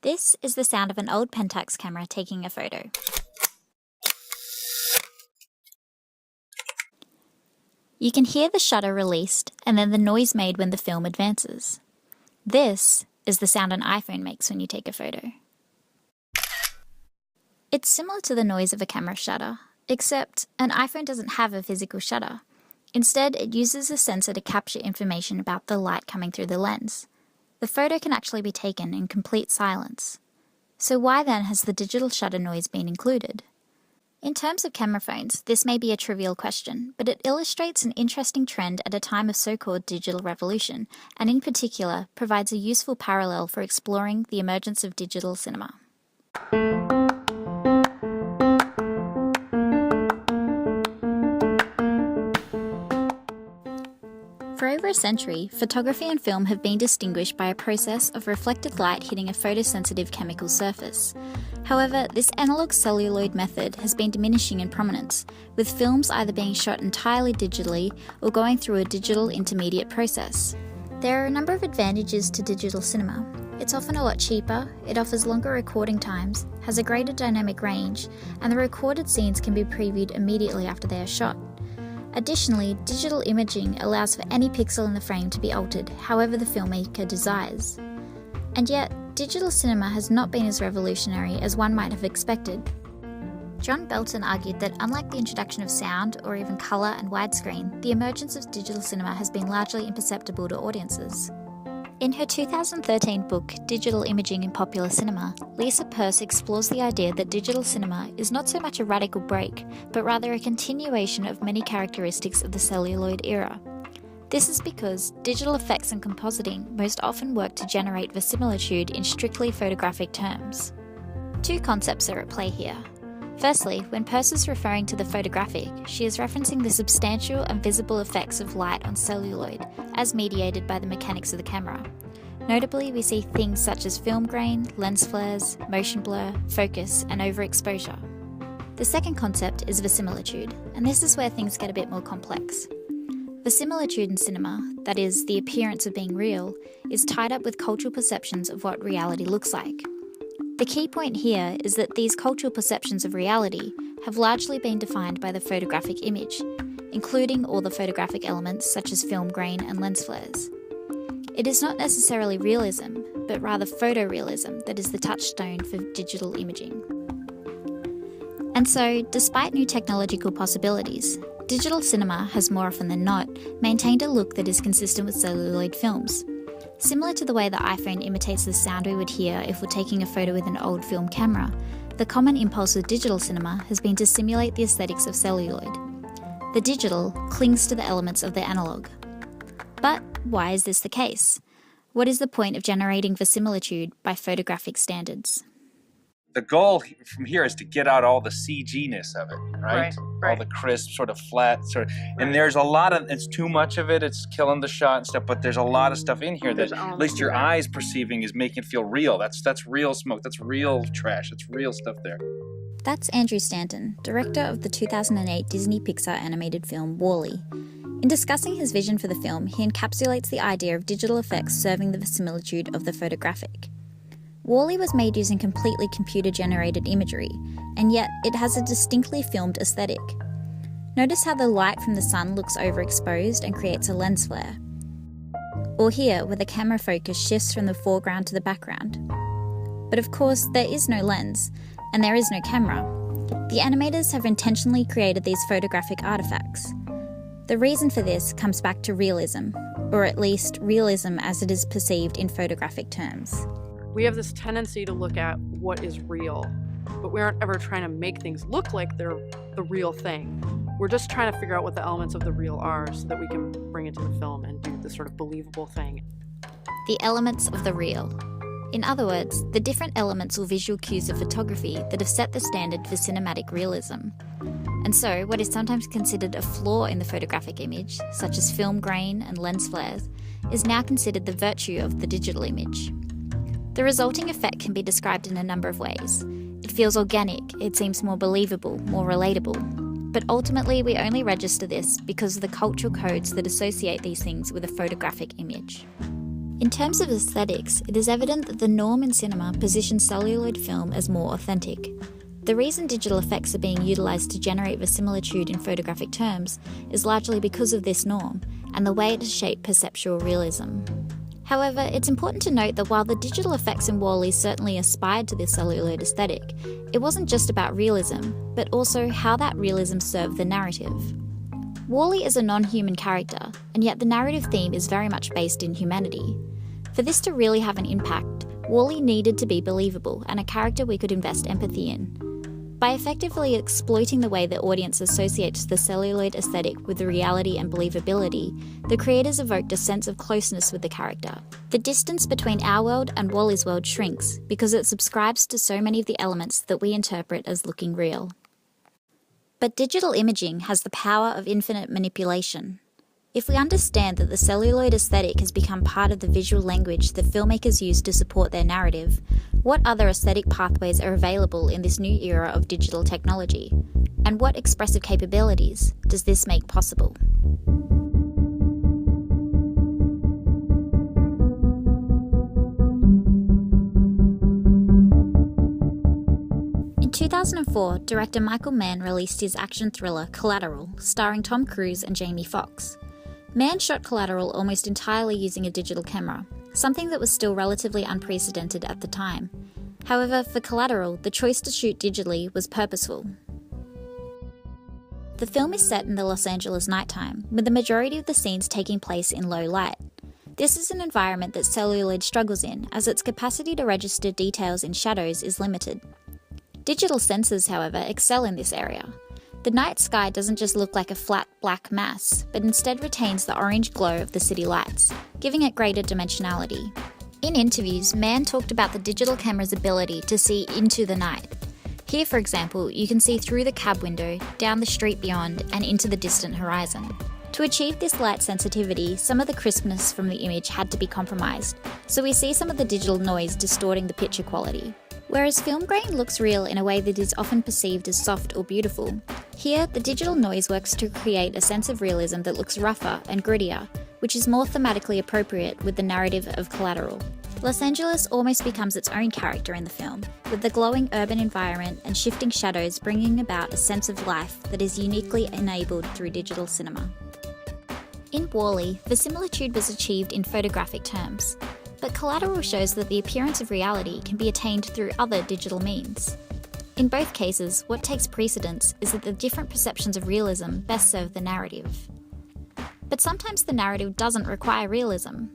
This is the sound of an old Pentax camera taking a photo. You can hear the shutter released and then the noise made when the film advances. This is the sound an iPhone makes when you take a photo. It's similar to the noise of a camera shutter, except an iPhone doesn't have a physical shutter. Instead, it uses a sensor to capture information about the light coming through the lens. The photo can actually be taken in complete silence. So why then has the digital shutter noise been included? In terms of camera phones, this may be a trivial question, but it illustrates an interesting trend at a time of so-called digital revolution, and in particular, provides a useful parallel for exploring the emergence of digital cinema. For over a century, photography and film have been distinguished by a process of reflected light hitting a photosensitive chemical surface. However, this analog celluloid method has been diminishing in prominence, with films either being shot entirely digitally or going through a digital intermediate process. There are a number of advantages to digital cinema. It's often a lot cheaper, it offers longer recording times, has a greater dynamic range, and the recorded scenes can be previewed immediately after they are shot. Additionally, digital imaging allows for any pixel in the frame to be altered however the filmmaker desires. And yet, digital cinema has not been as revolutionary as one might have expected. John Belton argued that unlike the introduction of sound or even colour and widescreen, the emergence of digital cinema has been largely imperceptible to audiences. In her 2013 book, Digital Imaging in Popular Cinema, Lisa Peirce explores the idea that digital cinema is not so much a radical break, but rather a continuation of many characteristics of the celluloid era. This is because digital effects and compositing most often work to generate verisimilitude in strictly photographic terms. Two concepts are at play here. Firstly, when Peirce is referring to the photographic, she is referencing the substantial and visible effects of light on celluloid, as mediated by the mechanics of the camera. Notably, we see things such as film grain, lens flares, motion blur, focus, and overexposure. The second concept is verisimilitude, and this is where things get a bit more complex. Verisimilitude in cinema, that is, the appearance of being real, is tied up with cultural perceptions of what reality looks like. The key point here is that these cultural perceptions of reality have largely been defined by the photographic image, including all the photographic elements such as film grain and lens flares. It is not necessarily realism, but rather photorealism that is the touchstone for digital imaging. And so, despite new technological possibilities, digital cinema has more often than not maintained a look that is consistent with celluloid films. Similar to the way the iPhone imitates the sound we would hear if we're taking a photo with an old film camera, the common impulse with digital cinema has been to simulate the aesthetics of celluloid. The digital clings to the elements of the analog. But why is this the case? What is the point of generating verisimilitude by photographic standards? The goal from here is to get out all the CG-ness of it, right? All the crisp, sort of flat, and there's a lot of, it's too much of it, it's killing the shot and stuff, but there's a lot of stuff in here that at least your eyes perceiving is making it feel real. That's real smoke, that's real trash, that's real stuff there. That's Andrew Stanton, director of the 2008 Disney Pixar animated film WALL-E. In discussing his vision for the film, he encapsulates the idea of digital effects serving the verisimilitude of the photographic. WALL-E was made using completely computer-generated imagery, and yet it has a distinctly filmed aesthetic. Notice how the light from the sun looks overexposed and creates a lens flare. Or here, where the camera focus shifts from the foreground to the background. But of course, there is no lens, and there is no camera. The animators have intentionally created these photographic artifacts. The reason for this comes back to realism, or at least realism as it is perceived in photographic terms. We have this tendency to look at what is real, but we aren't ever trying to make things look like they're the real thing. We're just trying to figure out what the elements of the real are so that we can bring it to the film and do this sort of believable thing. The elements of the real. In other words, the different elements or visual cues of photography that have set the standard for cinematic realism. And so, what is sometimes considered a flaw in the photographic image, such as film grain and lens flares, is now considered the virtue of the digital image. The resulting effect can be described in a number of ways. It feels organic, it seems more believable, more relatable. But ultimately, we only register this because of the cultural codes that associate these things with a photographic image. In terms of aesthetics, it is evident that the norm in cinema positions celluloid film as more authentic. The reason digital effects are being utilised to generate verisimilitude in photographic terms is largely because of this norm and the way it has shaped perceptual realism. However, it's important to note that while the digital effects in WALL-E certainly aspired to this celluloid aesthetic, it wasn't just about realism, but also how that realism served the narrative. WALL-E is a non-human character, and yet the narrative theme is very much based in humanity. For this to really have an impact, WALL-E needed to be believable and a character we could invest empathy in. By effectively exploiting the way the audience associates the celluloid aesthetic with the reality and believability, the creators evoked a sense of closeness with the character. The distance between our world and WALL-E's world shrinks because it subscribes to so many of the elements that we interpret as looking real. But digital imaging has the power of infinite manipulation. If we understand that the celluloid aesthetic has become part of the visual language that filmmakers use to support their narrative, what other aesthetic pathways are available in this new era of digital technology? And what expressive capabilities does this make possible? In 2004, director Michael Mann released his action thriller Collateral, starring Tom Cruise and Jamie Foxx. Mann shot Collateral almost entirely using a digital camera, something that was still relatively unprecedented at the time. However, for Collateral, the choice to shoot digitally was purposeful. The film is set in the Los Angeles nighttime, with the majority of the scenes taking place in low light. This is an environment that celluloid struggles in, as its capacity to register details in shadows is limited. Digital sensors, however, excel in this area. The night sky doesn't just look like a flat black mass, but instead retains the orange glow of the city lights, giving it greater dimensionality. In interviews, Mann talked about the digital camera's ability to see into the night. Here, for example, you can see through the cab window, down the street beyond, and into the distant horizon. To achieve this light sensitivity, some of the crispness from the image had to be compromised, so we see some of the digital noise distorting the picture quality. Whereas film grain looks real in a way that is often perceived as soft or beautiful, here the digital noise works to create a sense of realism that looks rougher and grittier, which is more thematically appropriate with the narrative of Collateral. Los Angeles almost becomes its own character in the film, with the glowing urban environment and shifting shadows bringing about a sense of life that is uniquely enabled through digital cinema. In WALL-E, verisimilitude was achieved in photographic terms, but Collateral shows that the appearance of reality can be attained through other digital means. In both cases, what takes precedence is that the different perceptions of realism best serve the narrative. But sometimes the narrative doesn't require realism.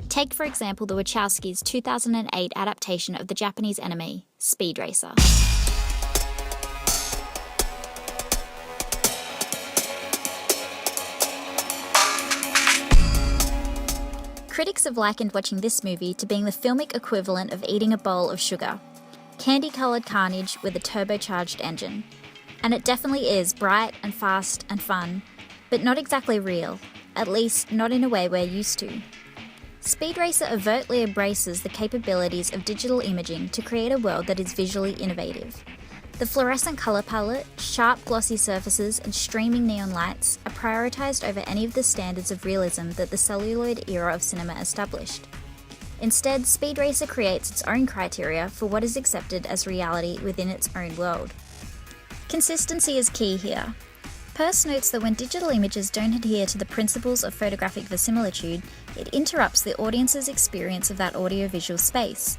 Take, for example, the Wachowskis' 2008 adaptation of the Japanese anime, Speed Racer. Critics have likened watching this movie to being the filmic equivalent of eating a bowl of sugar. Candy-coloured carnage with a turbocharged engine. And it definitely is bright and fast and fun, but not exactly real, at least not in a way we're used to. Speed Racer overtly embraces the capabilities of digital imaging to create a world that is visually innovative. The fluorescent colour palette, sharp glossy surfaces and streaming neon lights are prioritised over any of the standards of realism that the celluloid era of cinema established. Instead, Speed Racer creates its own criteria for what is accepted as reality within its own world. Consistency is key here. Peirce notes that when digital images don't adhere to the principles of photographic verisimilitude, it interrupts the audience's experience of that audiovisual space.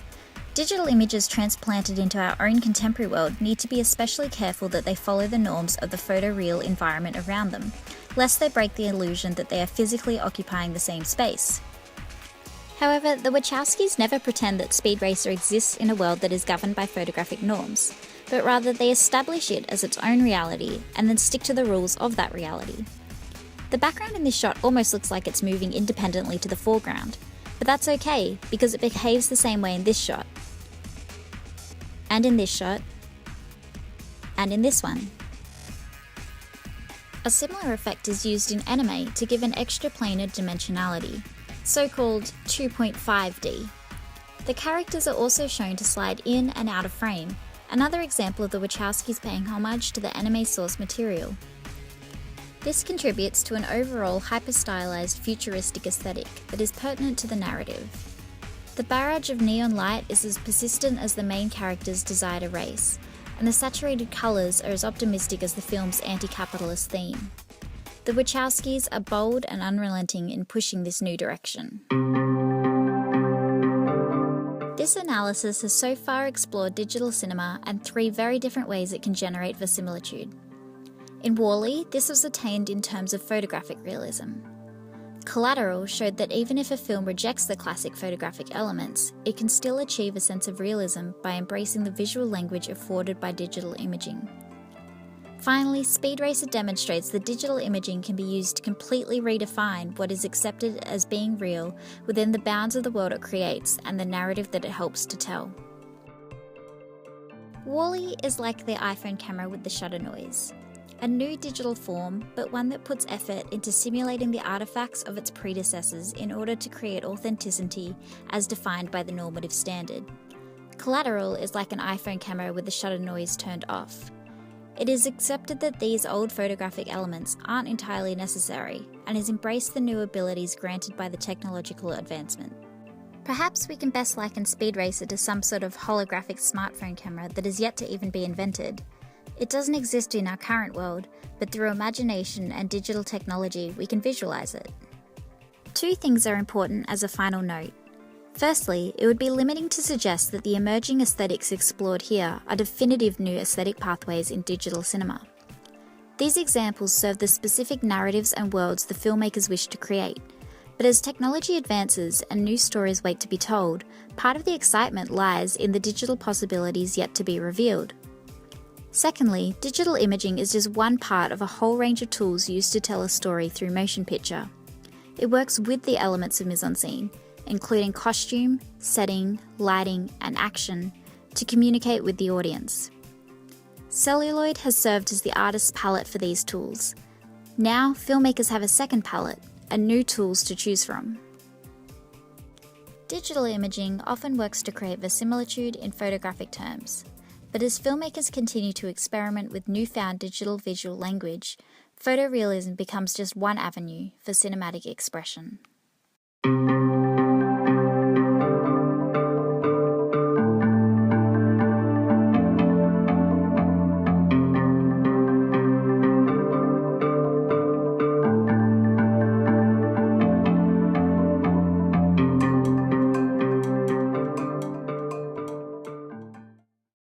Digital images transplanted into our own contemporary world need to be especially careful that they follow the norms of the photoreal environment around them, lest they break the illusion that they are physically occupying the same space. However, the Wachowskis never pretend that Speed Racer exists in a world that is governed by photographic norms, but rather they establish it as its own reality and then stick to the rules of that reality. The background in this shot almost looks like it's moving independently to the foreground, but that's okay because it behaves the same way in this shot, and in this shot, and in this one. A similar effect is used in anime to give an extra planar dimensionality, so-called 2.5D. The characters are also shown to slide in and out of frame, another example of the Wachowskis paying homage to the anime source material. This contributes to an overall hyper-stylized futuristic aesthetic that is pertinent to the narrative. The barrage of neon light is as persistent as the main character's desire to race, and the saturated colours are as optimistic as the film's anti-capitalist theme. The Wachowskis are bold and unrelenting in pushing this new direction. This analysis has so far explored digital cinema and 3 very different ways it can generate verisimilitude. In WALL-E, this was attained in terms of photographic realism. Collateral showed that even if a film rejects the classic photographic elements, it can still achieve a sense of realism by embracing the visual language afforded by digital imaging. Finally, Speed Racer demonstrates that digital imaging can be used to completely redefine what is accepted as being real within the bounds of the world it creates and the narrative that it helps to tell. WALL-E is like the iPhone camera with the shutter noise. A new digital form, but one that puts effort into simulating the artifacts of its predecessors in order to create authenticity as defined by the normative standard. Collateral is like an iPhone camera with the shutter noise turned off. It is accepted that these old photographic elements aren't entirely necessary and has embraced the new abilities granted by the technological advancement. Perhaps we can best liken Speed Racer to some sort of holographic smartphone camera that is yet to even be invented. It doesn't exist in our current world, but through imagination and digital technology we can visualize it. 2 things are important as a final note. Firstly, it would be limiting to suggest that the emerging aesthetics explored here are definitive new aesthetic pathways in digital cinema. These examples serve the specific narratives and worlds the filmmakers wish to create, but as technology advances and new stories wait to be told, part of the excitement lies in the digital possibilities yet to be revealed. Secondly, digital imaging is just one part of a whole range of tools used to tell a story through motion picture. It works with the elements of mise-en-scene, including costume, setting, lighting, and action, to communicate with the audience. Celluloid has served as the artist's palette for these tools. Now, filmmakers have a second palette, and new tools to choose from. Digital imaging often works to create verisimilitude in photographic terms, but as filmmakers continue to experiment with newfound digital visual language, photorealism becomes just one avenue for cinematic expression.